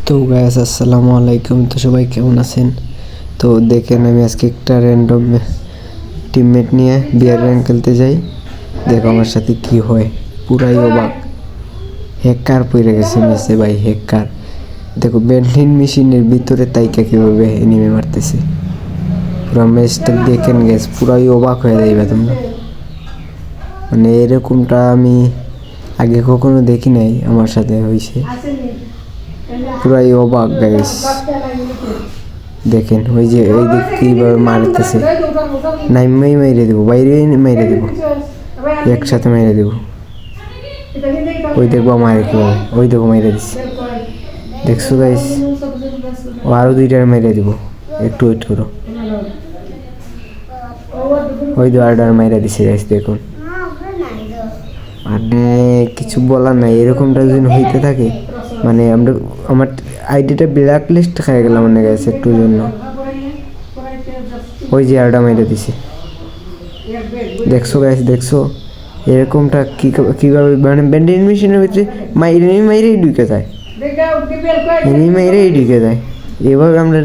তো গাইস আসসালামু আলাইকুম। তো সবাই কেমন আছেন? তো দেখেন আমি আজকে একটা র্যান্ডম টিমমেট নিয়ে বিয়ার র্যাঙ্ক খেলতে যাই। দেখো আমার সাথে কি হয়, পুরাই অবাক। হ্যাকার পড়ে গেছে মেসে ভাই, হ্যাকার। দেখো ব্যান্ডিং মেশিনের ভিতরে তাইকা কীভাবে এনিমে মারতেছে। পুরো ম্যাচটা দেখেন গেছে, পুরাই অবাক হয়ে যাইবে তোমরা। মানে এরকমটা আমি আগে কখনো দেখি নাই, আমার সাথে হয়েছে। পুরাই অবাক গাইস। দেখেন ওই যে ওই দিক কীভাবে মারতেছে, নাইমেই মেরে দেবো, বাইরে মেরে দেবো, একসাথে মেরে দেবো। ওই দেখবো মারে কীভাবে, ওই দেখো মেরে দিচ্ছে, দেখছো গাইস। ও আরও দুইটার মেরে দেবো, একটু ওয়েট করো। ওই দু আরডার মেরে দিচ্ছে গাইস, দেখুন। মানে কিছু বলার নাই, এরকমটা যদি হইতে থাকে মানে আমার আইডিটা ব্ল্যাক লিস্ট খেয়ে গেলাম মনে গেছে একটুর জন্য। ওই যে আরডা মেরে দিছে, দেখছো গাইস, দেখছো এরকমটা কীভাবে মানে ব্যান্ডিং মেশিনের ভিতরে মাইরেই ঢুকে যায়, মাইরেই ঢুকে যায়। এভাবে আমরা